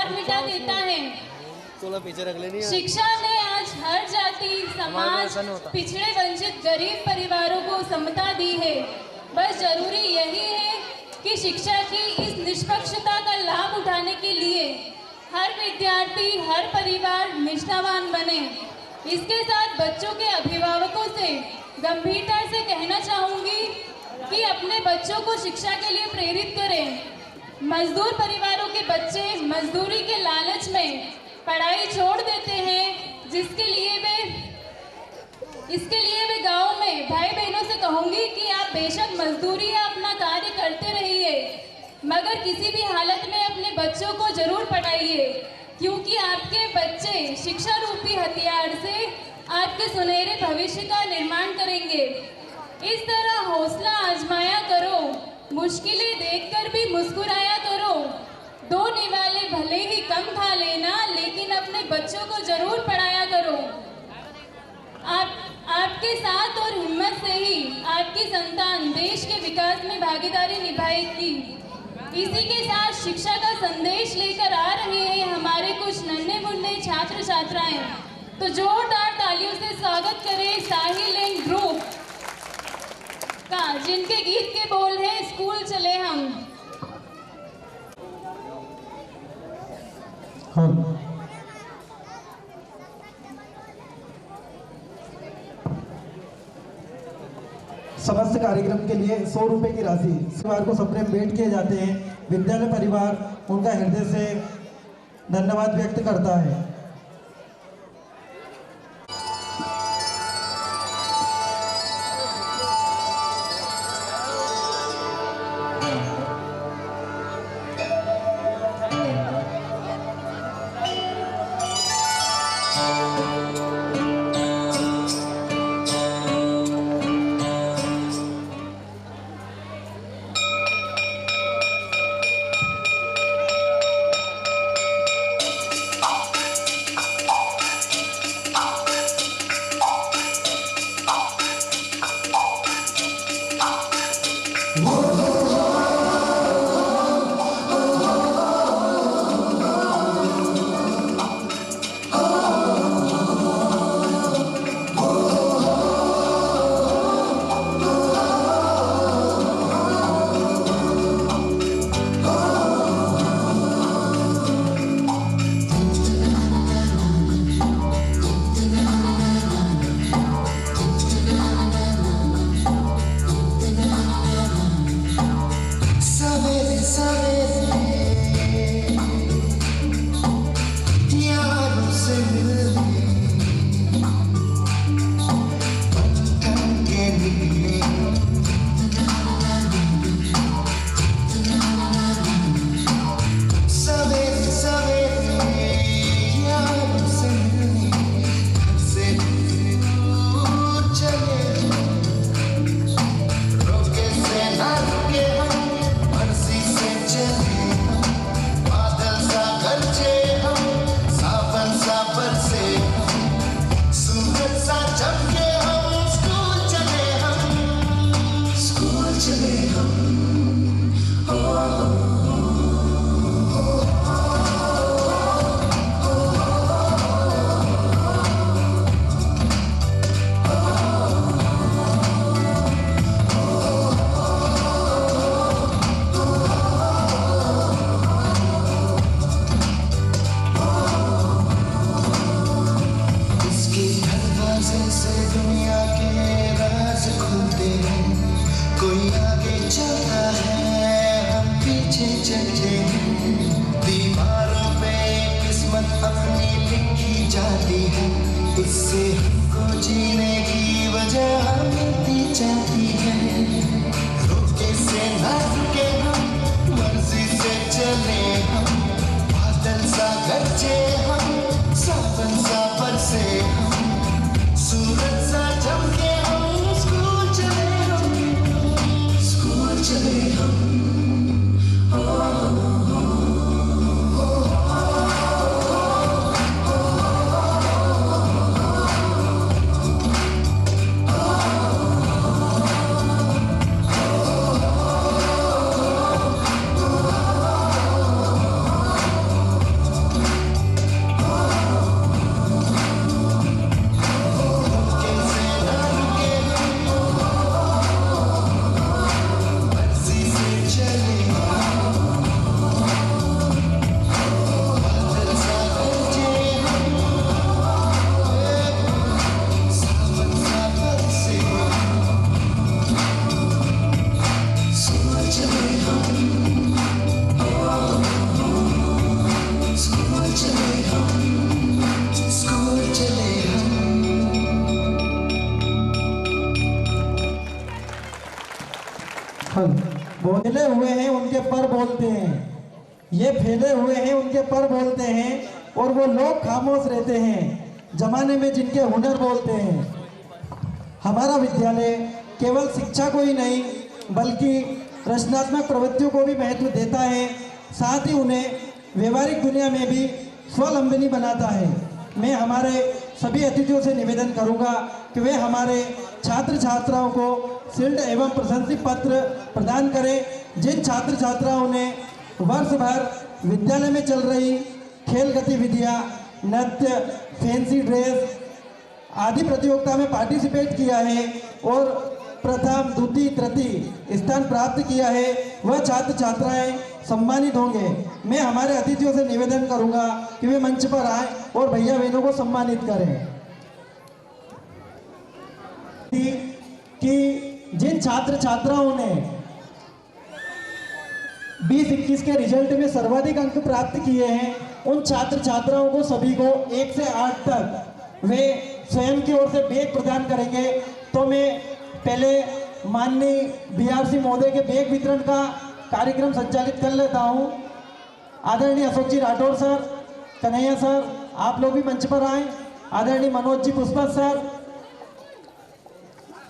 अंधकार मिटा देता है। पीछे रख लेनी है। शिक्षा ने आज हर जाति, समाज, पिछड़े वंचित गरीब परिवारों को समता दी है। बस जरूरी यही है कि शिक्षा की इस निष्पक्षता का लाभ उठाने के लिए हर विद्यार्थी, हर परिवार निष्ठावान बने। इसके साथ बच्चों के अभिभावकों से गंभीरता से कहना चाहूंगी कि अपने बच्चों को शिक्षा के लिए प्रेरित करें। मजदूर परिवारों के बच्चे मजदूरी के लालच में पढ़ाई छोड़ देते हैं, इसके लिए वे गांव में भाई बहनों से कहूंगी कि आप बेशक मजदूरी या अपना कार्य करते रहिए, मगर किसी भी हालत में अपने बच्चों को जरूर पढ़ाइए, क्योंकि आपके बच्चे शिक्षा रूपी हथियार से आपके सुनहरे भविष्य का निर्माण करेंगे। इस तरह हौसला आजमाया करो, मुश्किलें देखकर भी मुस्कुराया करो। दो निवाले भले ही कम खा लेना, लेकिन अपने बच्चों को जरूर पढ़ाया करो। आपके साथ और हिम्मत से ही आपकी संतान देश के विकास में भागीदारी निभाएगी। इसी के साथ शिक्षा का संदेश लेकर आ रहे हैं हमारे कुछ नन्हे मुन्ने छात्र छात्राएं। तो जोरदार तालियों से स्वागत करें साहिल एंड ग्रुप का, जिनके गीत के बोल हैं स्कूल चले हम। समस्त कार्यक्रम के लिए 100 रुपए की राशि परिवार को सपने भेंट किए जाते हैं। विद्यालय परिवार उनका हृदय से धन्यवाद व्यक्त करता है। इससे हमको जीने की वजह मिलती जाती है। रोके से ना रुके हम, मर्जी से चले हम, बादल सा गरजे हम, सावन सा बरसे हम, सूरज सा चमके हम, स्कूल चले हम, स्कूल चले हम। फैले हुए हैं उनके पर बोलते हैं, ये फैले हुए हैं उनके पर बोलते हैं, और वो लोग खामोश रहते हैं जमाने में जिनके हुनर बोलते हैं। हमारा विद्यालय केवल शिक्षा को ही नहीं बल्कि रचनात्मक प्रवृत्तियों को भी महत्व देता है, साथ ही उन्हें व्यवहारिक दुनिया में भी स्वावलंबनी बनाता है। मैं हमारे सभी अतिथियों से निवेदन करूंगा कि वे हमारे छात्र छात्राओं को शील्ड एवं प्रशंसा पत्र प्रदान करें। जिन छात्र छात्राओं ने वर्ष भर विद्यालय में चल रही खेल गतिविधियां, नृत्य, फैंसी ड्रेस आदि प्रतियोगिता में पार्टिसिपेट किया है और प्रथम, द्वितीय, तृतीय स्थान प्राप्त किया है, वह छात्र छात्राएं सम्मानित होंगे। मैं हमारे अतिथियों से निवेदन करूंगा कि वे मंच पर आएं और भैया बहनों को सम्मानित करें। कि जिन छात्र छात्राओं ने 2021 के रिजल्ट में सर्वाधिक अंक प्राप्त किए हैं, उन छात्र छात्राओं को सभी को 1 से 8 तक वे स्वयं की ओर से बैग प्रदान करेंगे। तो मैं पहले माननीय बीआरसी महोदय के बैग वितरण का कार्यक्रम संचालित कर लेता हूं। आदरणीय अशोक जी राठौर सर, कन्हैया सर, आप लोग भी मंच पर आए। आदरणीय मनोज जी पुष्पा सर,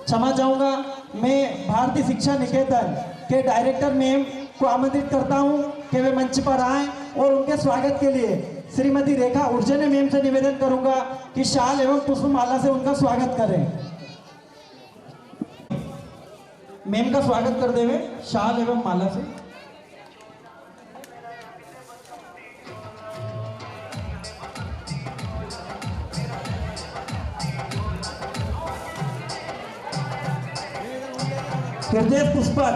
क्षमा चाहूंगा। मैं भारतीय शिक्षा निकेतन के डायरेक्टर मैम को आमंत्रित करता हूं कि वे मंच पर आएं और उनके स्वागत के लिए श्रीमती रेखा उर्जने मैम से निवेदन करूंगा कि शाल एवं पुष्पमाला से उनका स्वागत करें। मैम का स्वागत कर देवे शाल एवं माला से। हृदय पुष्पक,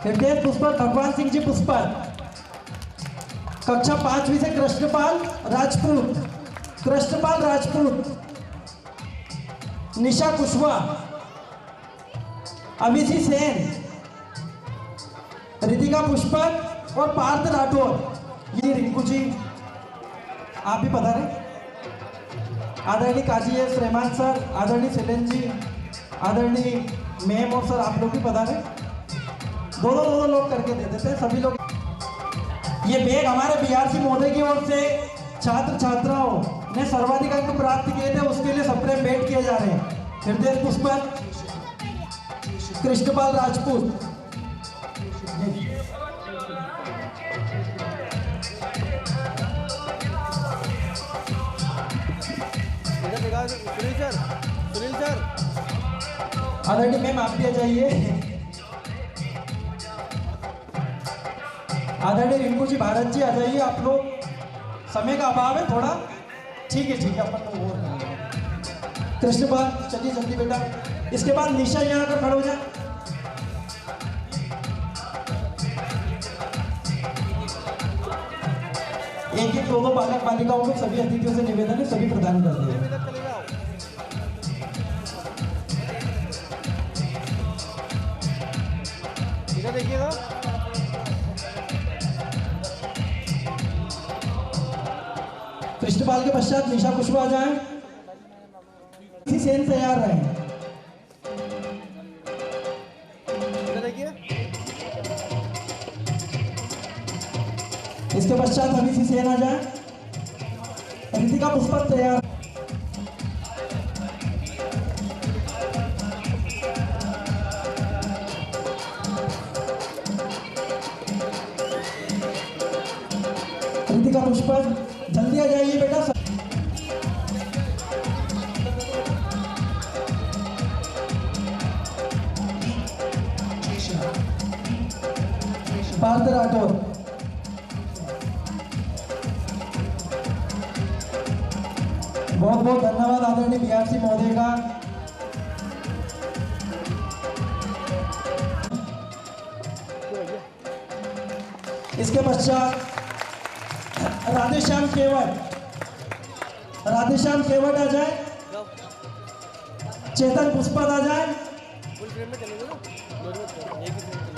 हृदय पुष्पक भगवान सिंह जी पुष्पक, कक्षा 5वीं से कृष्णपाल राजपूत, कृष्णपाल राजपूत, निशा कुशवाहा, अभिषी सेन, रितिका पुष्पक और पार्थ राठौर। ये रिंकू जी आप भी पधारे। आदरणीय काजी एस रहमान सर, आदरणीय शैलेंद्र जी, आदरणीय मैम और सर आप लोग भी पधारे। दो लोग करके दे देते हैं सभी लोग। ये बैग हमारे बीआरसी महोदय की ओर से छात्र छात्राओं ने सर्वाधिक अंक प्राप्त किए थे उसके लिए सप्रेम भेंट किए जा रहे हैं। हृदय पुष्पक, कृष्णपाल राजपूत, सुनील सर, आदरणीय मैम आप भी आ जाइए। आदरणीय रिंकू जी, भारत जी आ जाइए आप लोग। समय का अभाव है थोड़ा, ठीक है अपन लोग और कृष्णपाल चलिए जल्दी बेटा। इसके बाद निशा यहाँ आकर खड़े हो जाए। एक दो बालक बालिकाओं को सभी अतिथियों से निवेदन है सभी प्रदान कर दिए। देखिएगा कृष्णपाल के पश्चात निशा कुशवाहा जाए। इसी सेन तैयार रहे। इसके पश्चात अभिषी सेन आ जाए। रितिका पुष्पक तैयार। रितिका पुष्पक जल्दी आ जाइए बेटा। पार्थ राठौर, बहुत बहुत धन्यवाद आदरणीय बीआरसी महोदय का। इसके पश्चात राधेश्याम केवट, राधेश्याम केवट आ जाए। चेतन पुष्पक आ जाए। फुल फ्रेम में चलेगा ना, एक ही फ्रेम चलेगा।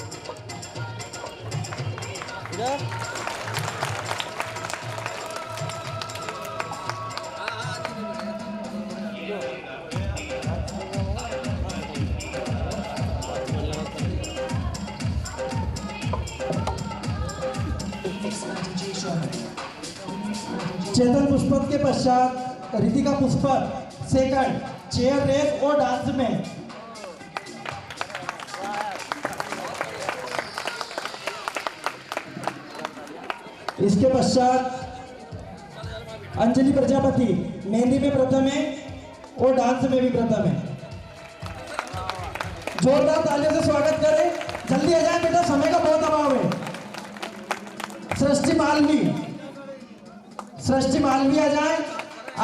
चेतन पुष्पक के पश्चात Ritika Pushpak second chair race और डांस में। इसके पश्चात अंजलि प्रजापति मेहंदी में प्रथम है और डांस में भी प्रथम है। जोरदार तालियों से स्वागत करें। जल्दी आ जाए बेटा, समय का बहुत अभाव है। सृष्टि मालवी आ जाए।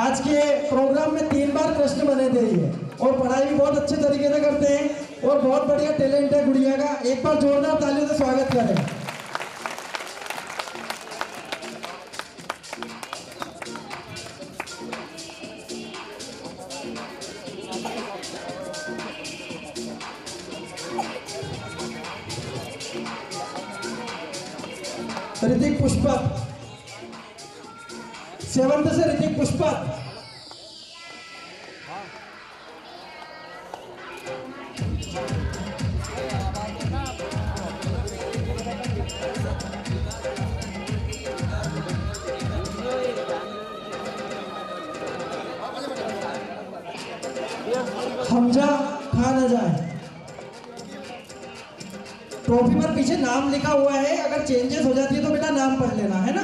आज के प्रोग्राम में 3 बार कृष्ण बने थे ये, और पढ़ाई भी बहुत अच्छे तरीके से करते हैं और बहुत बढ़िया टैलेंट है गुड़िया का। एक बार जोरदार तालियों से स्वागत करें। ऋतिक पुष्पक, 7th से ऋतिक पुष्पक। हमजा खान आ जाए। ट्रॉफी पर पीछे नाम लिखा हुआ है, अगर चेंजेस हो जाती है तो बेटा नाम पढ़ लेना, है ना।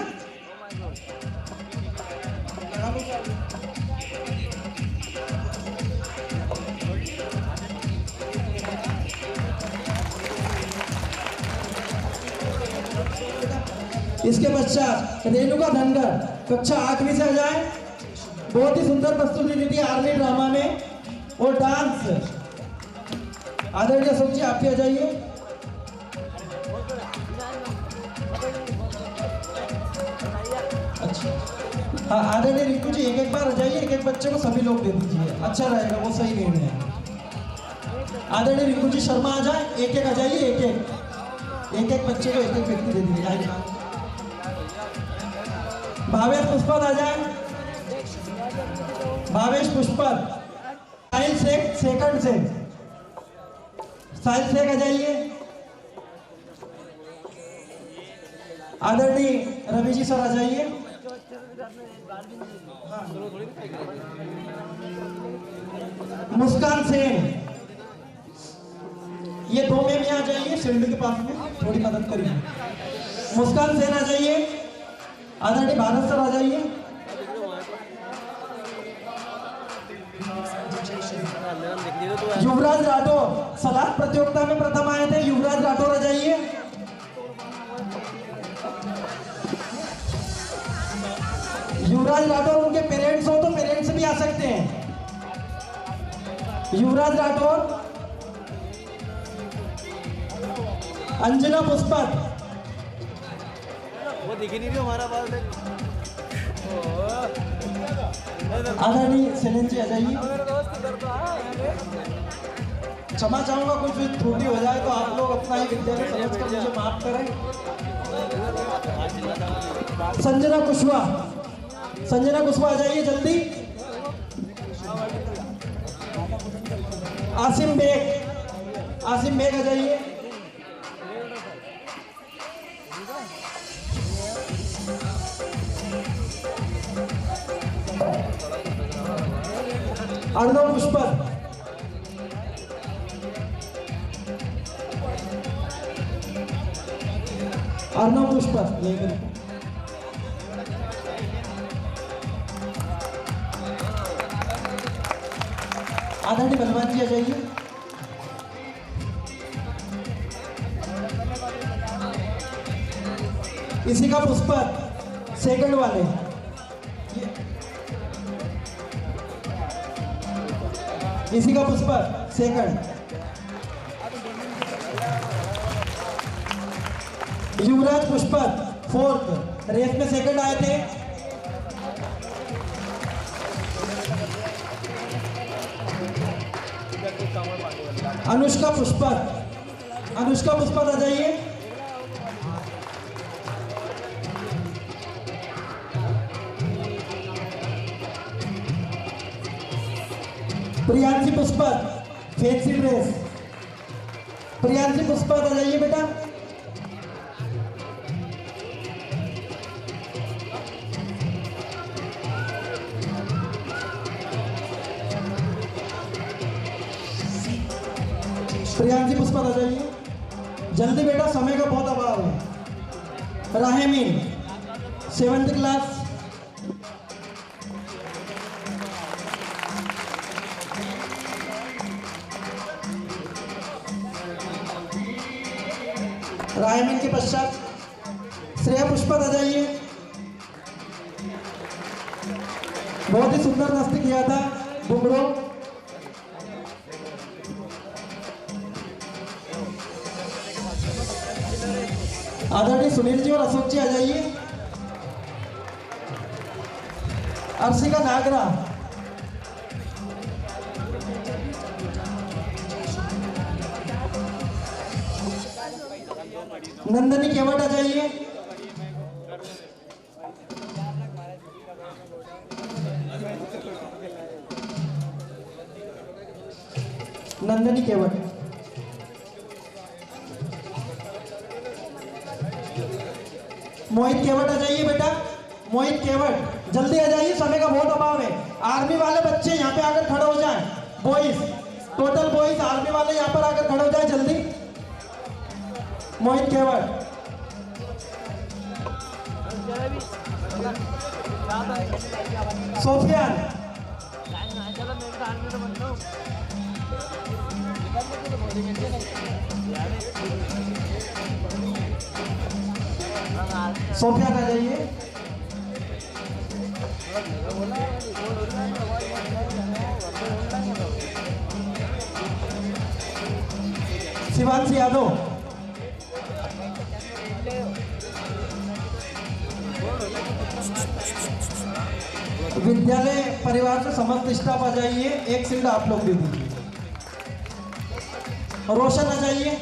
इसके पश्चात रेणुका धनगर कक्षा 8वीं से आ जाए। बहुत ही सुंदर प्रस्तुति दी थी आर्मी ड्रामा में और डांस। आदरणीय अशोक जी, आप भी आ जाइए। अच्छा, हाँ, आदरणीय रिंकू जी एक बार आ जाइए। एक बच्चे को सभी लोग दे दीजिए, अच्छा रहेगा, वो सही निर्णय है। आदरणीय रिंकू जी शर्मा आ जाए। एक आ जाइए। एक बच्चे को एक व्यक्ति दे दीजिए। भावेश पुष्पक आ जाए। भावेश पुष्पक साहिल शेख सेकंड से। साहिल शेख आ जाइए। आदरणीय रवि जी सर आ जाइए। मुस्कान सेन, ये 2 में भी आ जाइए। शील्ड के पास में थोड़ी मदद करिए। मुस्कान सेन आ जाइए। आदरणीय भारत सर आ जाइए। युवराज राठौर सलाद प्रतियोगिता में प्रथम आए थे। युवराज राठौर आ जाइए। युवराज राठौर, उनके पेरेंट्स हो तो पेरेंट्स भी आ सकते हैं। युवराज राठौर। अंजना पुष्पक, वो दिख नहीं रही हमारा बाल। आदरणीय सेलन जी आ जाइए। क्षमा चाहूंगा कुछ त्रुटि हो जाए तो आप लोग अपना ही विद्यालय समझ कर मुझे माफ करें। संजना कुशवाहा आ जाइए जल्दी। आसिम बेग आ जाइए। अर्णव पुष्पक, आदरणीय बलवान जी आ जाइए। इसी का पुष्पक सेकंड वाले। इसी का Pushpak second. Yuvraj Pushpak 4th, race में सेकंड आए थे। अनुष्का पुष्पक आ जाइए। Priyanshi Pushpak fancy dress. प्रियांशी पुष्पक आ जाइए बेटा। प्रियांशी पुष्पा आ जाइए जल्दी बेटा, समय का बहुत अभाव है। राहेमीन 7th क्लास। राहेमीन के पश्चात श्रेया पुष्पा आ जाइए। बहुत ही सुंदर नृत्य किया था घुंघरू। आदरणीय सुनील जी और अशोक जी आ जाइए। अर्शिका नागरा, नंदनी केवट आ जाइए। नंदनी केवट, मोहित केवट आ जाइए बेटा। मोहित केवट जल्दी आ जाइए, समय का बहुत अभाव है। आर्मी वाले बच्चे यहाँ पे आकर खड़े हो जाएं। बॉयज, टोटल बॉयज आर्मी वाले यहाँ पर आकर खड़े हो जाएं जल्दी। मोहित केवट, सोफियान, सोफियान आ जाइए। शिवांश यादव, विद्यालय परिवार से समस्त स्टाफ आ जाइए। एक सीट आप लोग दे दीजिए। रोशन आ जाइए।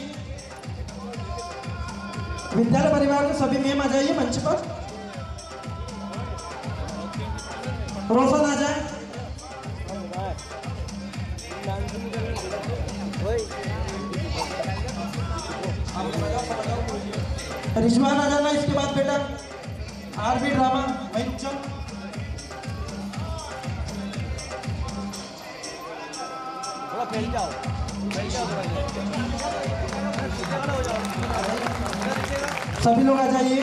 विद्यालय परिवार के सभी मेम आ जाइए मंच पर। रोशन आ जाए। रिजवान आ जाना इसके बाद बेटा। आरबी ड्रामा भाई रुक जाओ। थोड़ा फैल जाओ सभी लोग आ जाइए।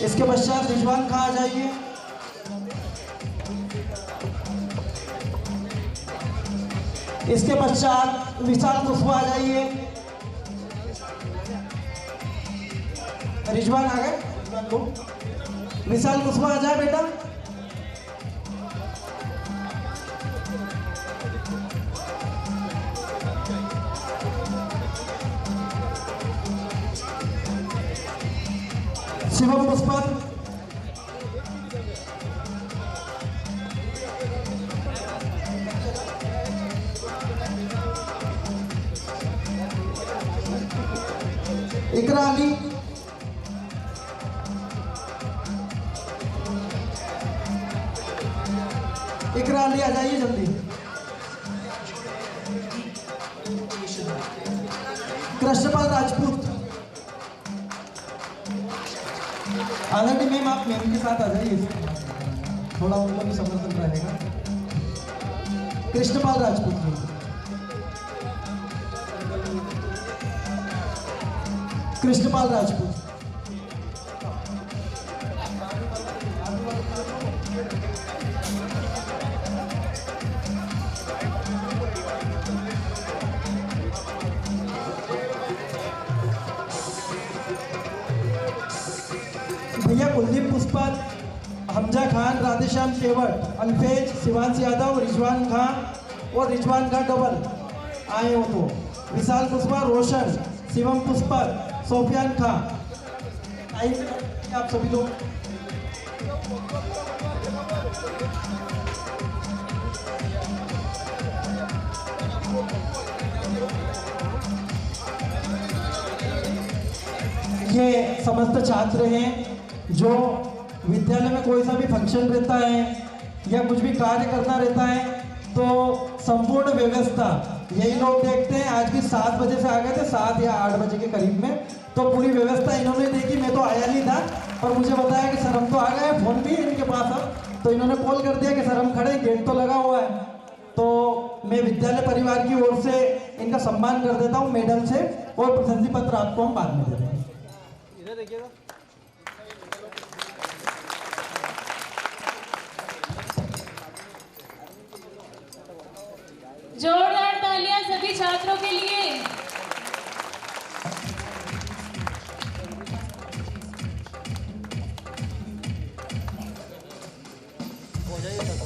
इसके पश्चात रिजवान खां आ जाइए। इसके पश्चात विशाल कुशवाहा आ जाइए। रिजवान आ गए। विशाल कुशवाहा आ जाए बेटा। शिवम पुष्पन, इकरा अली, इकरा अली आ जाइए जल्दी। कृष्णपाल राजपूत, आदरणीय मैम आप मैम के साथ आ जाइए, थोड़ा उनका भी समर्थन रहेगा। कृष्णपाल राजपूत जी, कृष्णपाल राजपूत, भैया कुलदीप पुष्पन, हमजा खान, राधेश्याम केवट, अल्फेज, शिवांश यादव, रिजवान खान और रिजवान खान डबल आए हो तो विशाल पुष्पा, रोशन, शिवम पुष्पन, सोफियान खां आइए आप सभी लोग। ये समस्त छात्र हैं जो विद्यालय में कोई सा भी फंक्शन रहता है या कुछ भी कार्य करना रहता है तो संपूर्ण व्यवस्था यही लोग देखते हैं। आज भी 7 बजे से आ गए थे, 7 या 8 बजे के करीब में, तो पूरी व्यवस्था इन्होंने देखी। मैं तो आया नहीं था, पर मुझे बताया कि सर हम तो आ गए, फोन भी है इनके पास अब, तो इन्होंने कॉल कर दिया कि सर हम खड़े, गेट तो लगा हुआ है। तो मैं विद्यालय परिवार की ओर से इनका सम्मान कर देता हूँ मेडल से, और प्रशस्ति पत्र आपको हम बाद में दे देंगे। इधर देखिएगा। जोरदार तालियां सभी छात्रों के लिए। हो जाइए सर।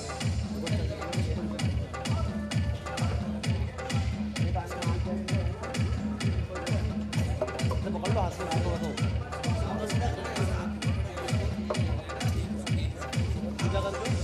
पकड़ लो हाथ से, पूजा करके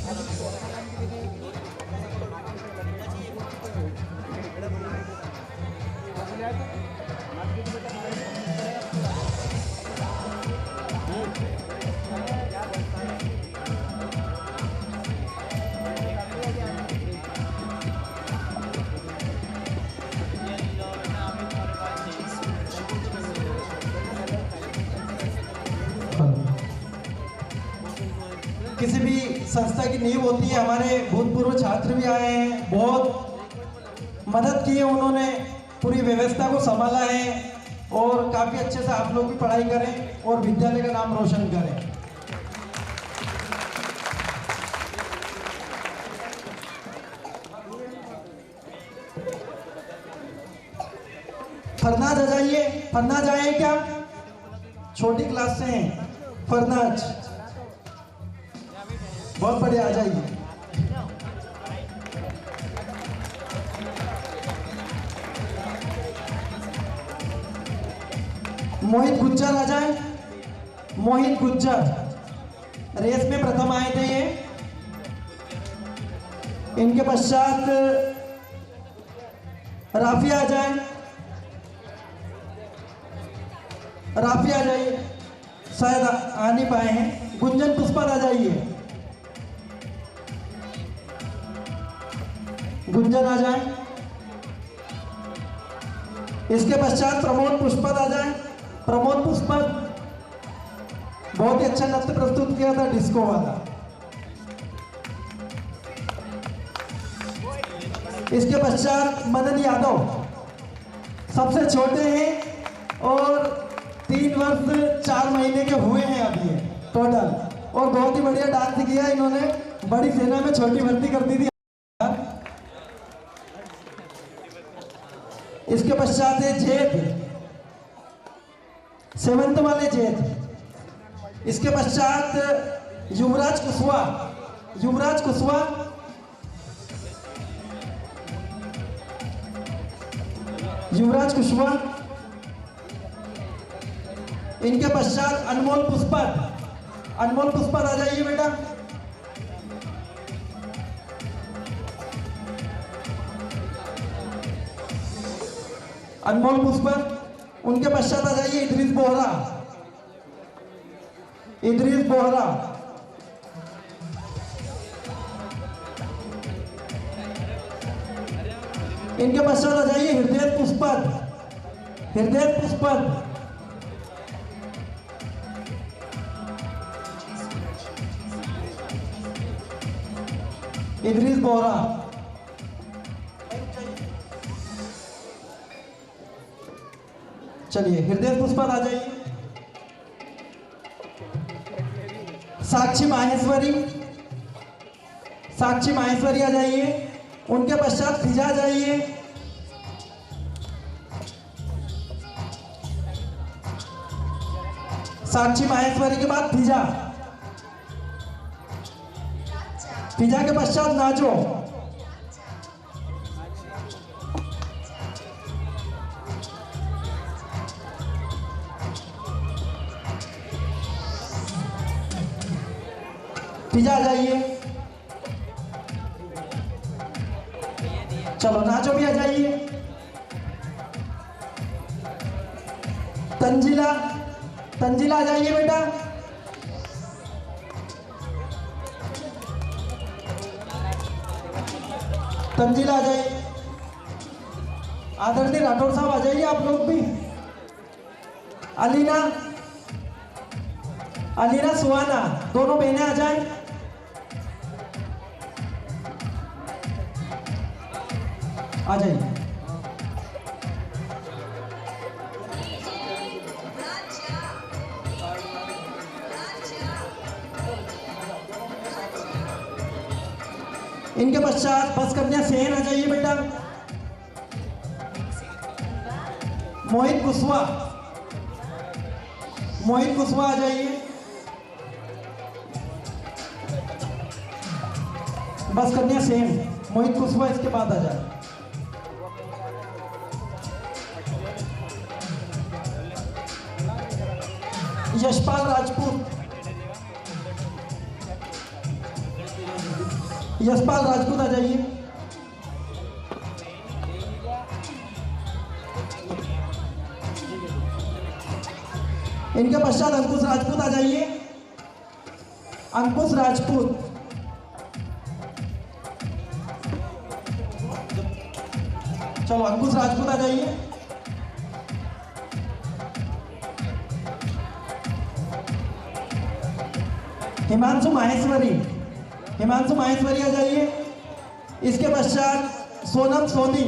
किसी भी संस्था की नींव होती है। हमारे भूतपूर्व छात्र भी आए हैं, बहुत मदद की है उन्होंने, पूरी व्यवस्था को संभाला है, और काफ़ी अच्छे से आप लोग भी पढ़ाई करें और विद्यालय का नाम रोशन करें। फरनाज आ जाइए। फरनाज आए हैं क्या? छोटी क्लास से हैं फरनाज, बहुत बढ़िया, आ जाइए। मोहित गुज्जर आ जाए। मोहित गुज्जर रेस में प्रथम आए थे ये। इनके पश्चात राफी आ जाए। राफी आ जाइए, शायद आ नहीं पाए हैं। गुंजन पुष्पा आ जाइए। गुंजन आ जाए। इसके पश्चात प्रमोद पुष्पत आ जाए। प्रमोद पुष्पत बहुत ही अच्छा नृत्य प्रस्तुत किया था, डिस्को वाला। इसके पश्चात मदन यादव, सबसे छोटे हैं और 3 वर्ष 4 महीने के हुए हैं अभी ये टोटल, और बहुत ही बढ़िया डांस किया इन्होंने। बड़ी सेना में छोटी भर्ती कर दी थी। इसके पश्चात है जेद, 7th वाले जेद। इसके पश्चात युवराज कुशवाहा। युवराज कुशवाहा, युवराज कुशवाहा। इनके पश्चात अनमोल पुष्पत। अनमोल पुष्पत आ जाइए बेटा। अनमोल पुष्पत। उनके पश्चात आ जाइए इदरीस बोहरा। इदरीस बोहरा। इनके पश्चात आ जाइए हृदय पुष्पत। हृदय पुष्पत। इदरीस बोहरा। चलिए हृदय पुष्पत आ जाइए। साक्षी माहेश्वरी। साक्षी माहेश्वरी आ जाइए। उनके पश्चात फिजा जाइए। साक्षी माहेश्वरी के बाद फिजा। फिजा के पश्चात नाजो। फिजा आ जाइए। चलो नाजो भी आ जाइए। तंजिला। तंजिला आ जाइए बेटा। तंजीला आ जाइए। आदरणीय राठौर साहब आ जाइए आप लोग भी। अलीना, अलीना सुहाना, दोनों बहनें आ जाएं। आ जाइए। इनके पश्चात बस कन्या सेन आ जाइए बेटा। मोहित कुशवाहा, मोहित कुशवाहा आ जाइए। बस कन्या सेन, मोहित कुशवाहा इसके बाद आ जाए। यशपाल राजपूत, यशपाल राजपूत आ जाइए। इनके पश्चात अंकुश राजपूत आ जाइए। अंकुश राजपूत, चलो अंकुश राजपूत आ जाइए। हिमांशु माहेश्वरी, हिमांशु माहेश्वरी आ जाइए। इसके पश्चात सोनम सोनी,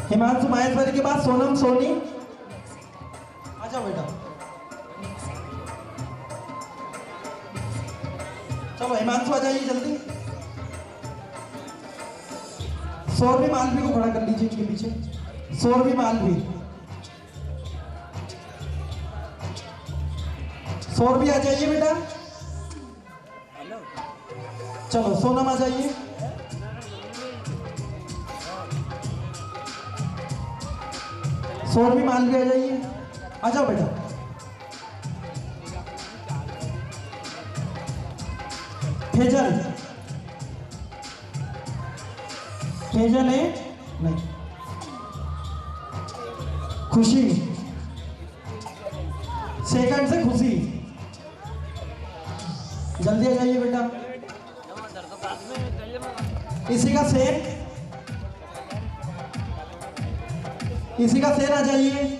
हिमांशु माहेश्वरी के बाद सोनम सोनी आ जाओ बेटा। चलो हिमांशु आ जाइए जल्दी। सौरभी मालवी को खड़ा कर लीजिए इनके पीछे। सौरभी मालवी, सौरभी आ जाइए बेटा। चलो सोनम आ जाइए। सौरभी मालवी आ जाइए। आ जाओ बेटा। फेजल, फेजल है नहीं। खुशी, सेकंड से खुशी, जल्दी आ जाइए बेटा। इसी का सेन, इसी का सेन आ जाइए।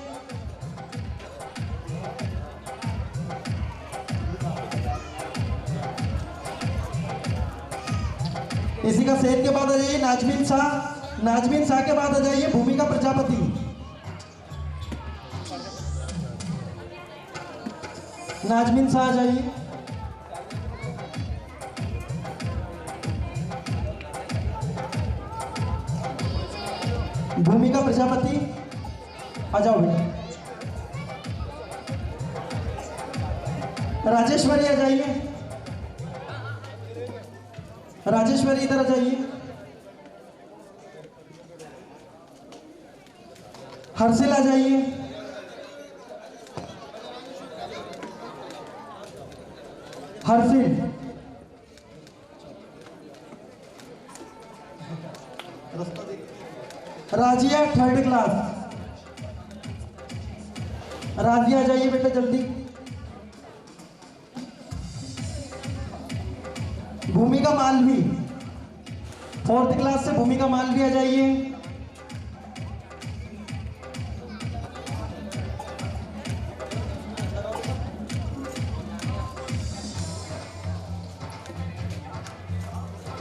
इसी का सेन के बाद आ जाइए नाजमीन शाह। नाजमीन शाह के बाद आ जाइए भूमिका प्रजापति। नाजमीन शाह आ जाइए। भूमिका प्रजापति आ जाओ बेटा। राजेश्वरी आ जाइए। राजेश्वरी इधर आ जाइए। हर्षिल आ जाइए। Harshil, Rajiya third class. राजिया आ जाइए बेटा जल्दी। भूमिका मालवी, फोर्थ क्लास से भूमिका मालवी आ जाइए।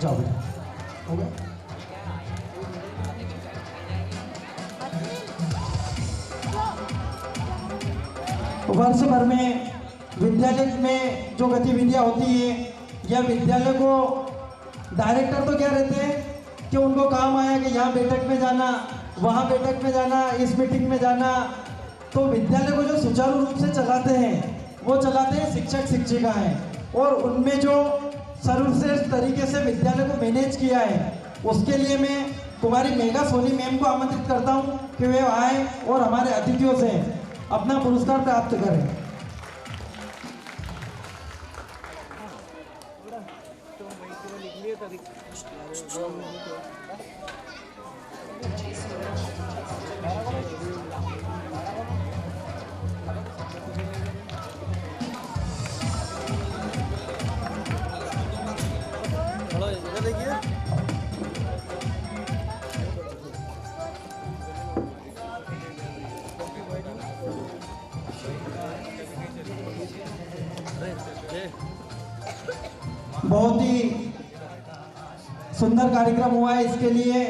जाओ बेटा, हो गया। वर्ष भर में विद्यालय में जो गतिविधियां होती है या विद्यालय को डायरेक्टर तो क्या रहते हैं कि उनको काम आया कि यहाँ बैठक में जाना, वहाँ बैठक में जाना, इस मीटिंग में जाना। तो विद्यालय को जो सुचारू रूप से चलाते हैं वो चलाते हैं शिक्षक शिक्षिका हैं, और उनमें जो सर्वश्रेष्ठ तरीके से विद्यालय को मैनेज किया है उसके लिए मैं कुमारी मेघा सोनी मैम को आमंत्रित करता हूँ कि वे आए और हमारे अतिथियों से अपना पुरस्कार प्राप्त करें। थोड़ा इधर देखिए। बहुत ही सुंदर कार्यक्रम हुआ है। इसके लिए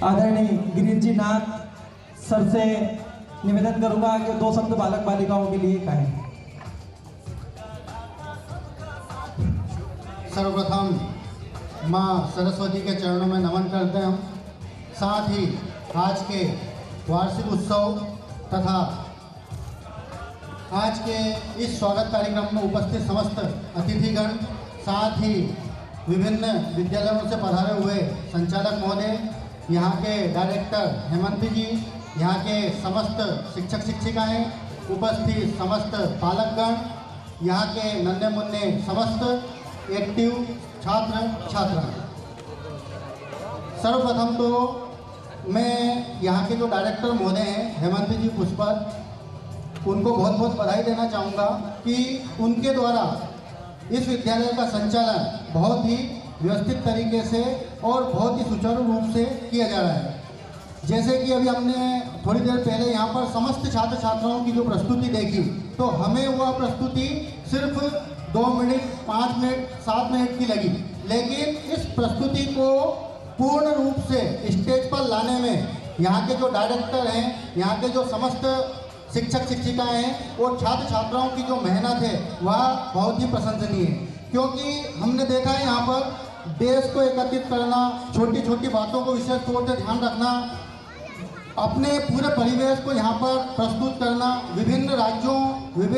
आदरणीय गिरीश जी नाथ सर से निवेदन करूंगा कि 2 शब्द बालक बालिकाओं के लिए कहें। सर्वप्रथम माँ सरस्वती के चरणों में नमन करते हैं। साथ ही आज के वार्षिक उत्सव तथा आज के इस स्वागत कार्यक्रम में उपस्थित समस्त अतिथिगण, साथ ही विभिन्न विद्यालयों से पधारे हुए संचालक महोदय, यहाँ के डायरेक्टर हेमंत जी, यहाँ के समस्त शिक्षक शिक्षिकाएँ, उपस्थित समस्त पालकगण, यहाँ के नन्हे मुन्ने समस्त एक्टिव छात्र छात्राएं। सर्वप्रथम तो मैं यहाँ के जो डायरेक्टर महोदय हैं हेमंत जी पुष्पत, उनको बहुत बहुत बधाई देना चाहूँगा कि उनके द्वारा इस विद्यालय का संचालन बहुत ही व्यवस्थित तरीके से और बहुत ही सुचारू रूप से किया जा रहा है। जैसे कि अभी हमने थोड़ी देर पहले यहाँ पर समस्त छात्र छात्राओं की जो प्रस्तुति देखी, तो हमें वह प्रस्तुति सिर्फ 2 मिनट, 5 मिनट, 7 मिनट की लगी, लेकिन इस प्रस्तुति को पूर्ण रूप से स्टेज पर लाने में यहाँ के जो डायरेक्टर हैं, यहाँ के जो समस्त शिक्षक शिक्षिकाएं हैं और छात्र छात्राओं की जो मेहनत है वह बहुत ही प्रशंसनीय है। क्योंकि हमने देखा है यहाँ पर देश को एकत्रित करना, छोटी छोटी बातों को विशेष तौर से ध्यान रखना, अपने पूरे परिवेश को यहाँ पर प्रस्तुत करना, विभिन्न राज्यों,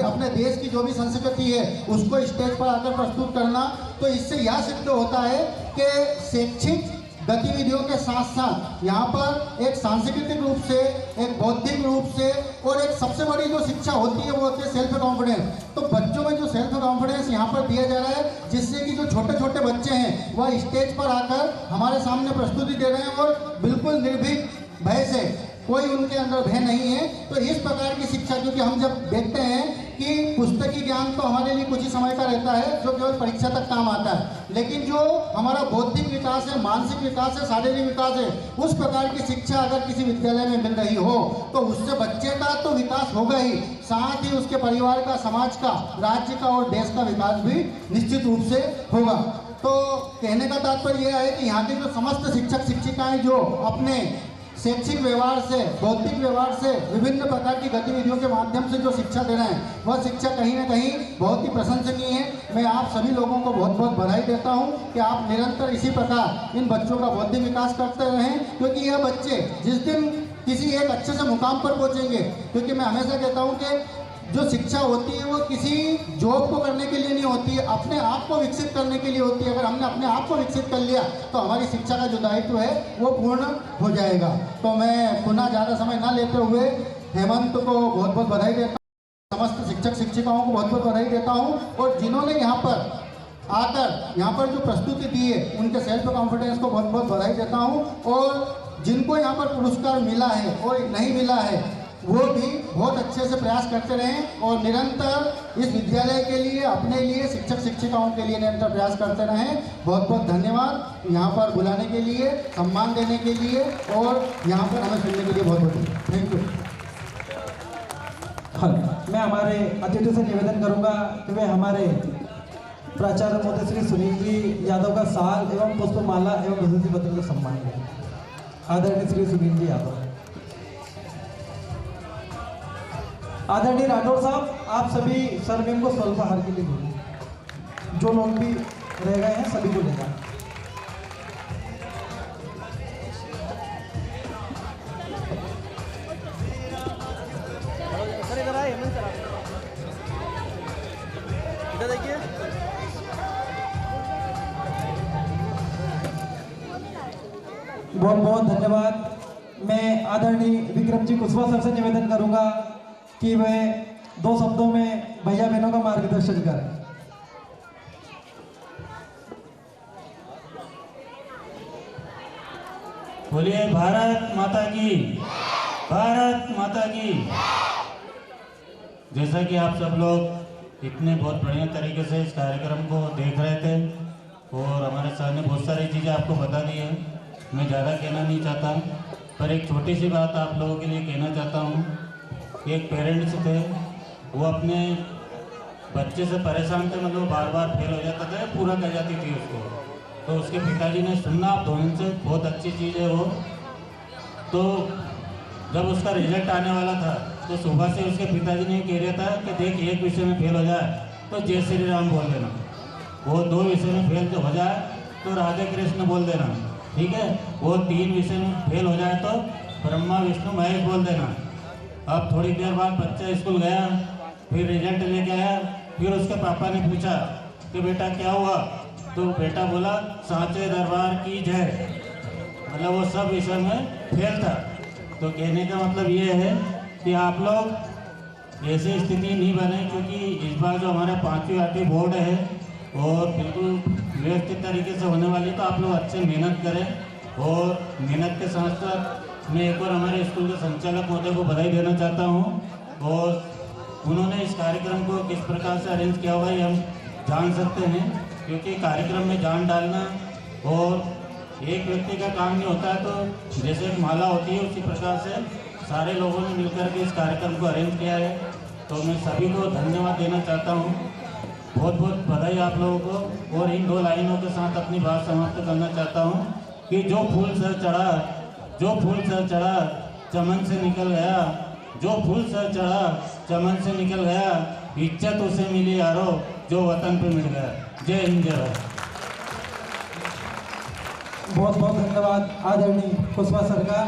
अपने देश की जो भी संस्कृति है उसको स्टेज पर आकर प्रस्तुत करना, तो इससे यह सिद्ध होता है कि शैक्षिक गतिविधियों के साथ साथ यहाँ पर एक सांस्कृतिक रूप से, एक बौद्धिक रूप से और एक सबसे बड़ी जो शिक्षा होती है वो होती है सेल्फ कॉन्फिडेंस। तो बच्चों में जो सेल्फ कॉन्फिडेंस यहाँ पर दिया जा रहा है, जिससे कि जो छोटे छोटे बच्चे हैं वह स्टेज पर आकर हमारे सामने प्रस्तुति दे रहे हैं और बिल्कुल निर्भीक भय से, कोई उनके अंदर भय नहीं है। तो इस प्रकार की शिक्षा, क्योंकि हम जब देखते हैं कि पुस्तकीय ज्ञान तो हमारे लिए कुछ ही समय का रहता है जो केवल परीक्षा तक काम आता है, लेकिन जो हमारा बौद्धिक विकास है, मानसिक विकास है, शारीरिक विकास है, उस प्रकार की शिक्षा अगर किसी विद्यालय में मिल रही हो तो उससे बच्चे का तो विकास होगा ही, साथ ही उसके परिवार का, समाज का, राज्य का और देश का विकास भी निश्चित रूप से होगा। तो कहने का तात्पर्य यह है कि यहाँ के जो समस्त शिक्षक शिक्षिकाएं जो अपने शैक्षिक व्यवहार से, बौद्धिक व्यवहार से, विभिन्न प्रकार की गतिविधियों के माध्यम से जो शिक्षा दे रहे हैं वह शिक्षा कहीं ना कहीं बहुत ही प्रशंसनीय है। मैं आप सभी लोगों को बहुत बहुत बधाई देता हूं कि आप निरंतर इसी प्रकार इन बच्चों का बौद्धिक विकास करते रहें, क्योंकि यह बच्चे जिस दिन किसी एक अच्छे से मुकाम पर पहुंचेंगे, क्योंकि मैं हमेशा कहता हूँ कि जो शिक्षा होती है वो किसी जॉब को करने के लिए नहीं होती है, अपने आप को विकसित करने के लिए होती है। अगर हमने अपने आप को विकसित कर लिया तो हमारी शिक्षा का जो दायित्व है वो पूर्ण हो जाएगा। तो मैं पुनः ज़्यादा समय ना लेते हुए हेमंत को बहुत बहुत बधाई देता हूँ, समस्त शिक्षक शिक्षिकाओं को बहुत बहुत बधाई देता हूँ, और जिन्होंने यहाँ पर आकर यहाँ पर जो प्रस्तुति दी है उनके सेल्फ कॉन्फिडेंस को बहुत बहुत बधाई देता हूँ, और जिनको यहाँ पर पुरस्कार मिला है और नहीं मिला है वो भी बहुत अच्छे से प्रयास करते रहें और निरंतर इस विद्यालय के लिए, अपने लिए, शिक्षक शिक्षिकाओं के लिए निरंतर प्रयास करते रहें। बहुत बहुत धन्यवाद यहाँ पर बुलाने के लिए, सम्मान देने के लिए और यहाँ पर हमें सुनने के लिए बहुत बहुत थैंक यू। हाँ, मैं हमारे अतिथि से निवेदन करूँगा कि वे हमारे प्राचार्य महोदय श्री सुनील जी यादव का साल एवं पुष्पमाला एवं विभूति पत्र का सम्मान करें। आदरणीय श्री सुनील जी यादव। आदरणीय राठौर साहब, आप सभी सरनेम को स्वल्पाहार के लिए बोलें। जो लोग भी रह गए हैं सभी को ले जाएं। सर इधर आए, हेमंत सर इधर देखिए। बहुत बहुत धन्यवाद। मैं आदरणीय विक्रम जी कुशवाहा सर से निवेदन करूंगा कि वे 2 शब्दों में भैया बहनों का मार्गदर्शन करें। बोलिए भारत माता की, भारत माता की। जैसा कि आप सब लोग इतने बहुत बढ़िया तरीके से इस कार्यक्रम को देख रहे थे और हमारे सर ने बहुत सारी चीज़ें आपको बता दी है, मैं ज़्यादा कहना नहीं चाहता, पर एक छोटी सी बात आप लोगों के लिए कहना चाहता हूँ कि एक पेरेंट्स थे, वो अपने बच्चे से परेशान थे, मतलब बार बार फेल हो जाता था, पूरा कर जाती थी उसको, तो उसके पिताजी ने सुनना आप दोनों से, बहुत अच्छी चीज़ है वो। तो जब उसका रिजल्ट आने वाला था तो सुबह से उसके पिताजी ने कह रहा था कि देख एक विषय में फेल हो जाए तो जय श्री राम बोल देना, वो 2 विषय में फेल हो जाए तो राधे कृष्ण बोल देना, ठीक है, वो 3 विषय में फेल हो जाए तो ब्रह्मा विष्णु महेश बोल देना। अब थोड़ी देर बाद बच्चा स्कूल गया, फिर रिजल्ट लेके आया, फिर उसके पापा ने पूछा कि बेटा क्या हुआ, तो बेटा बोला सांचे दरबार की जय, मतलब वो सब विषय में फेल था। तो कहने का मतलब ये है कि आप लोग ऐसी स्थिति नहीं बने, क्योंकि इस बार जो हमारा 5वीं 8वीं बोर्ड है और बिल्कुल व्यवस्थित तरीके से होने वाली, तो आप लोग अच्छे मेहनत करें। और मेहनत के साथ साथ मैं एक और हमारे स्कूल के संचालक महोदय को बधाई देना चाहता हूँ, और उन्होंने इस कार्यक्रम को किस प्रकार से अरेंज किया हुआ है हम जान सकते हैं, क्योंकि कार्यक्रम में जान डालना और एक व्यक्ति का काम नहीं होता है, तो जैसे एक माला होती है उसी प्रकार से सारे लोगों ने मिलकर के इस कार्यक्रम को अरेंज किया है। तो मैं सभी को धन्यवाद देना चाहता हूँ, बहुत बहुत बधाई आप लोगों को। और इन 2 लाइनों के साथ अपनी बात समाप्त करना चाहता हूँ कि जो फूल सर चढ़ा, जो फूल सर चढ़ा चमन से निकल गया, जो फूल सर चढ़ा चमन से निकल गया, इज्जत उसे मिली यारो जो वतन पे मिल गया। जय हिंद जय भारत। बहुत बहुत धन्यवाद आदरणीय पुष्पा सर का।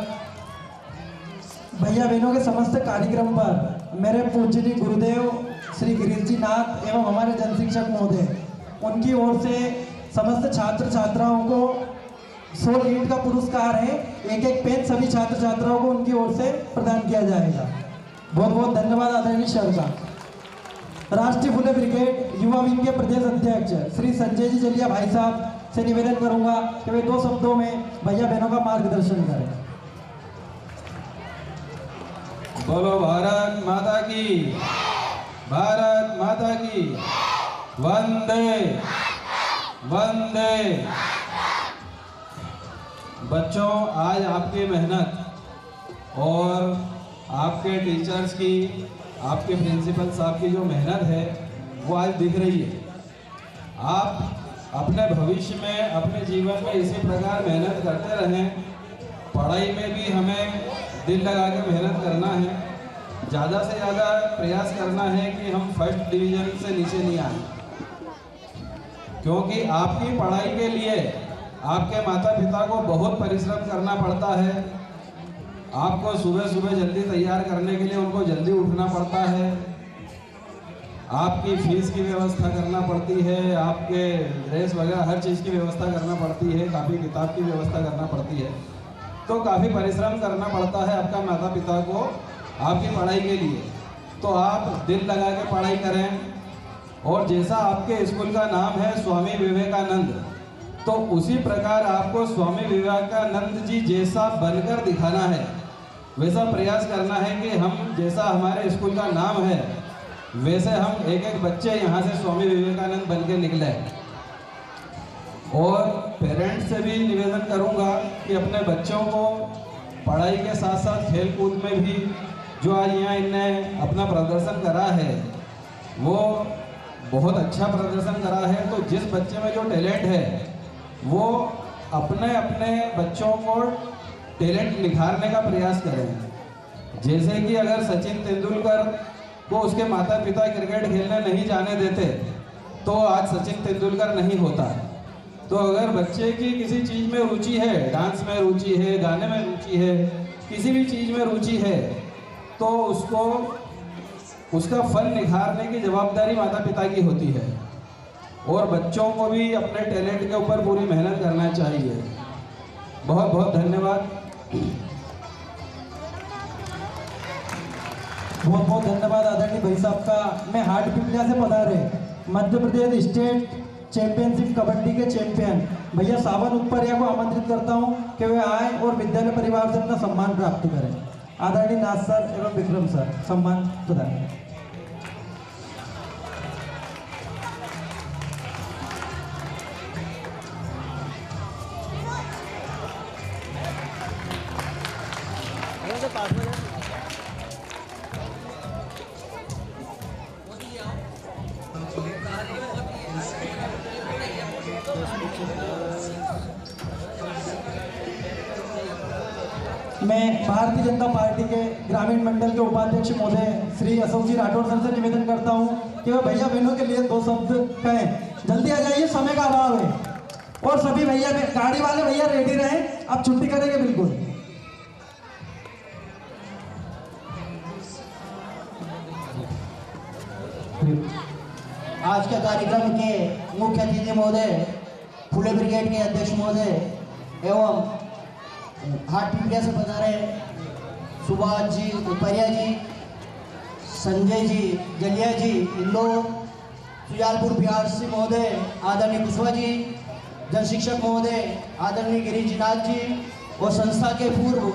भैया बहनों के समस्त कार्यक्रम पर मेरे पूज्यनीय गुरुदेव श्री गिरीश जी नाथ एवं हमारे जन शिक्षक महोदय, उनकी ओर से समस्त छात्र छात्राओं को 100 ईंट का पुरस्कार है, एक पेन सभी छात्र छात्राओं को उनकी ओर से प्रदान किया जाएगा। बहुत बहुत धन्यवाद आदरणीय सर का। राष्ट्रीय फुले ब्रिगेड युवा विंग के प्रदेश अध्यक्ष श्री संजय जी जलिया भाई साहब से निवेदन करूंगा कि वे 2 शब्दों में भैया बहनों का मार्गदर्शन करें। बोलो भारत माता की, भारत माता की, वंदे वंदे। बच्चों, आज आपकी मेहनत और आपके टीचर्स की, आपके प्रिंसिपल साहब की जो मेहनत है वो आज दिख रही है। आप अपने भविष्य में, अपने जीवन में इसी प्रकार मेहनत करते रहें। पढ़ाई में भी हमें दिल लगा के मेहनत करना है, ज़्यादा से ज़्यादा प्रयास करना है कि हम फर्स्ट डिवीज़न से नीचे नहीं आए, क्योंकि आपकी पढ़ाई के लिए आपके माता पिता को बहुत परिश्रम करना पड़ता है। आपको सुबह सुबह जल्दी तैयार करने के लिए उनको जल्दी उठना पड़ता है, आपकी फीस की व्यवस्था करना पड़ती है, आपके ड्रेस वगैरह हर चीज़ की व्यवस्था करना पड़ती है, काफ़ी किताब की व्यवस्था करना पड़ती है। तो काफ़ी परिश्रम करना पड़ता है आपका माता पिता को आपकी पढ़ाई के लिए। तो आप दिल लगा के पढ़ाई करें, और जैसा आपके स्कूल का नाम है स्वामी विवेकानंद, तो उसी प्रकार आपको स्वामी विवेकानंद जी जैसा बनकर दिखाना है, वैसा प्रयास करना है कि हम जैसा हमारे स्कूल का नाम है वैसे हम एक एक बच्चे यहाँ से स्वामी विवेकानंद बन के निकले। और पेरेंट्स से भी निवेदन करूँगा कि अपने बच्चों को पढ़ाई के साथ साथ खेल कूद में भी, जो आज यहाँ इनने अपना प्रदर्शन करा है वो बहुत अच्छा प्रदर्शन करा है। तो जिस बच्चे में जो टैलेंट है वो अपने अपने बच्चों को टैलेंट निखारने का प्रयास करें। जैसे कि अगर सचिन तेंदुलकर को उसके माता पिता क्रिकेट खेलने नहीं जाने देते तो आज सचिन तेंदुलकर नहीं होता। तो अगर बच्चे की किसी चीज़ में रुचि है, डांस में रुचि है, गाने में रुचि है, किसी भी चीज़ में रुचि है, तो उसको उसका फल निखारने की जवाबदारी माता पिता की होती है। और बच्चों को भी अपने टैलेंट के ऊपर पूरी मेहनत करना चाहिए। बहुत बहुत धन्यवाद। बहुत बहुत धन्यवाद आदरणीय भाई साहब का। मैं हाट पिपलिया से पधारे मध्य प्रदेश स्टेट चैंपियनशिप कबड्डी के चैंपियन भैया सावन उत्परिया को आमंत्रित करता हूं कि वे आए और विद्यालय परिवार से अपना सम्मान प्राप्त करें। आदरणीय नाथ सर एवं विक्रम सर सम्मान प्रदान करें। मैं भारतीय जनता पार्टी के ग्रामीण मंडल के उपाध्यक्ष महोदय श्री अशोक जी राठौर सर से निवेदन करता हूं कि वह भैया बहनों के लिए 2 शब्द कहें। जल्दी आ जाइए, समय का अभाव है। और सभी भैया गाड़ी वाले भैया रेडी रहें, अब छुट्टी करेंगे बिल्कुल। आज के कार्यक्रम के मुख्य अतिथि महोदय, फुले ब्रिगेड के अध्यक्ष महोदय एवं हाट पिपलिया से पधारे सुभाष जी उपरिया जी, संजय जी जलिया जी इंदौर, सुजालपुर बिहार से महोदय आदरणीय कुशवाहा जी, जन शिक्षक महोदय आदरणीय गिरीश जी नाथ जी और संस्था के पूर्व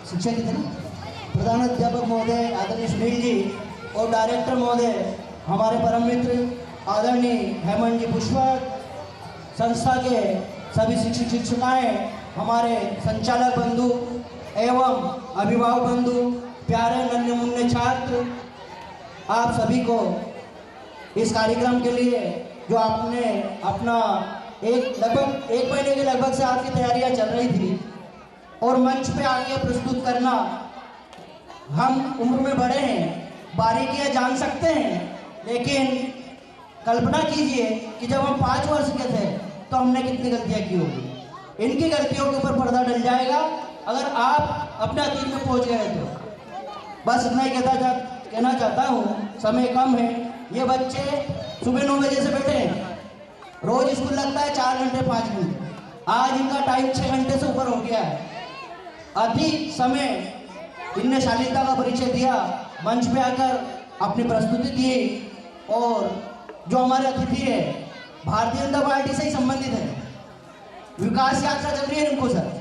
शिक्षक थे ना, प्रधानाध्यापक महोदय आदरणीय सुनील जी और डायरेक्टर महोदय हमारे परम मित्र आदरणीय हेमंत जी पुष्पक, संस्था के सभी शिक्षक शिक्षिकाएं, हमारे संचालक बंधु एवं अभिभावक बंधु, प्यारे नन्हे मुन्ने छात्र, आप सभी को इस कार्यक्रम के लिए जो आपने अपना लगभग 1 महीने के लगभग से आपकी तैयारियां चल रही थी और मंच पे आके प्रस्तुत करना, हम उम्र में बड़े हैं, बारीकियां जान सकते हैं, लेकिन कल्पना कीजिए कि जब हम 5 वर्ष के थे तो हमने कितनी गलतियां की होगी। इनकी गलतियों के ऊपर पर्दा डल जाएगा अगर आप अपने अतीत में पहुंच गए तो। बस इतना ही कहना चाहता हूँ, समय कम है। ये बच्चे सुबह 9 बजे से बैठे हैं, रोज स्कूल लगता है 4 घंटे 5 मिनट, आज इनका टाइम 6 घंटे से ऊपर हो गया है। अधिक समय इनने शालीनता का परिचय दिया, मंच पे आकर अपनी प्रस्तुति दी और जो हमारे अतिथि है भारतीय जनता पार्टी से ही संबंधित है, विकास यात्रा चल रही है इनको सर,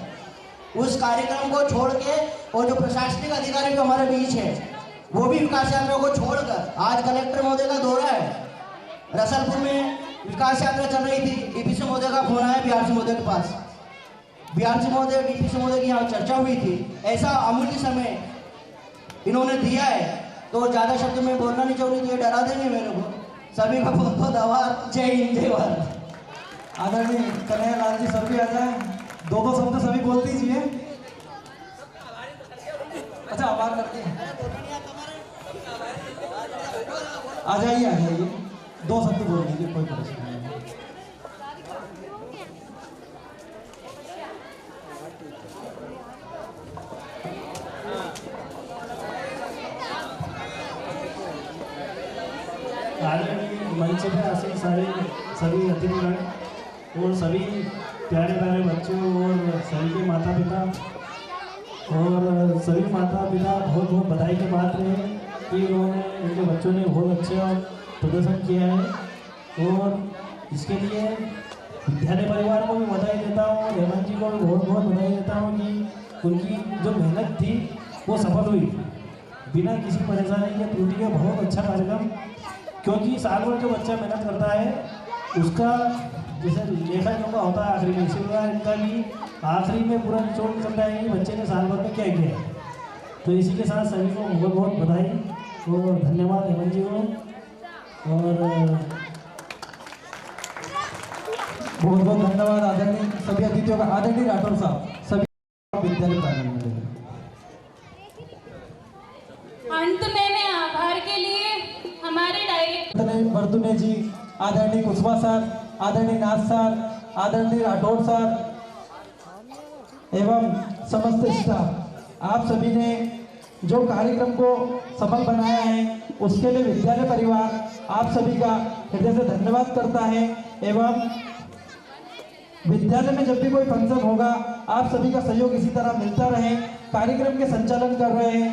उस कार्यक्रम को छोड़ के और जो प्रशासनिक अधिकारी जो हमारे बीच है वो भी विकास यात्रा को छोड़कर, आज कलेक्टर महोदय का दौरा है, रसलपुर में विकास यात्रा चल रही थी, डीपीसी महोदय का फोन आया बिहार महोदय के पास, बिहार महोदय डीपीसी महोदय की यहाँ चर्चा हुई थी। ऐसा अमूल्य समय इन्होंने दिया है तो ज़्यादा शब्द में बोलना नहीं चाहूँगी तो ये डरा देंगे मेरे को। सभी का बहुत बहुत आभार। जय हिंद जय भारत। आदरणीय कन्हैया लाल जी सर भी आ जाए, 2 शब्द सभी बोल दीजिए। अच्छा आभार करते हैं, आ जाइए 2 शब्द बोल दीजिए, कोई परेशानी नहीं। आदरणीय मंच पे आसीन सभी अतिथिगण और सभी प्यारे प्यारे बच्चों और सभी के माता पिता और सभी माता पिता बहुत बहुत बधाई के पात्र हैं कि उन्होंने उनके बच्चों ने बहुत अच्छा प्रदर्शन किया है और इसके लिए विद्यालय परिवार को भी बधाई देता हूँ और हेमंत जी को भी बहुत बहुत बधाई देता हूँ कि उनकी जो मेहनत थी वो सफल हुई बिना किसी परेशानी या त्रुटि के। बहुत अच्छा कार्यक्रम, क्योंकि साल भर जो बच्चा मेहनत करता है उसका जैसे लेखा जोखा होता है आखिरी में, इसी प्रकार इनका भी आखिरी में पूरा निचोड़ निकलता है कि बच्चे ने साल भर में क्या किया है। तो इसी के साथ सभी को बहुत बहुत बधाई और धन्यवाद हेमंत जी को और बहुत बहुत धन्यवाद आदरणीय सभी अतिथियों का। आदरणीय राठौर साहब सभी विद्यालय प्रांगण में अंत में मैं आभार के लिए हमारे डायरेक्टर वर्तुने जी, आदरणीय कुशवाहा सर, आदरणीय नाथ सर, आदरणीय राठौर सर एवं समस्त स्टाफ, आप सभी ने जो कार्यक्रम को सफल बनाया है उसके लिए विद्यालय परिवार आप सभी का हृदय से धन्यवाद करता है। एवं विद्यालय में जब भी कोई फंक्शन होगा आप सभी का सहयोग इसी तरह मिलता रहे। कार्यक्रम के संचालन कर रहे हैं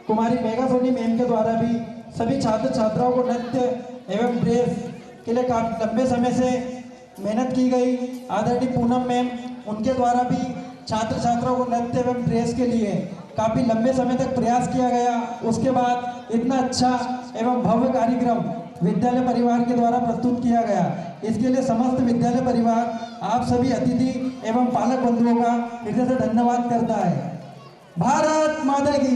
कुमारी मेघा सोनी मैम के द्वारा भी सभी छात्र छात्राओं को नृत्य एवं ड्रेस के लिए काफ़ी लंबे समय से मेहनत की गई। आदरणीय पूनम मैम, उनके द्वारा भी छात्र छात्राओं को नृत्य एवं ड्रेस के लिए काफ़ी लंबे समय तक प्रयास किया गया। उसके बाद इतना अच्छा एवं भव्य कार्यक्रम विद्यालय परिवार के द्वारा प्रस्तुत किया गया। इसके लिए समस्त विद्यालय परिवार, आप सभी अतिथि एवं पालक बंधुओं का हृदय से धन्यवाद करता है। भारत माता की।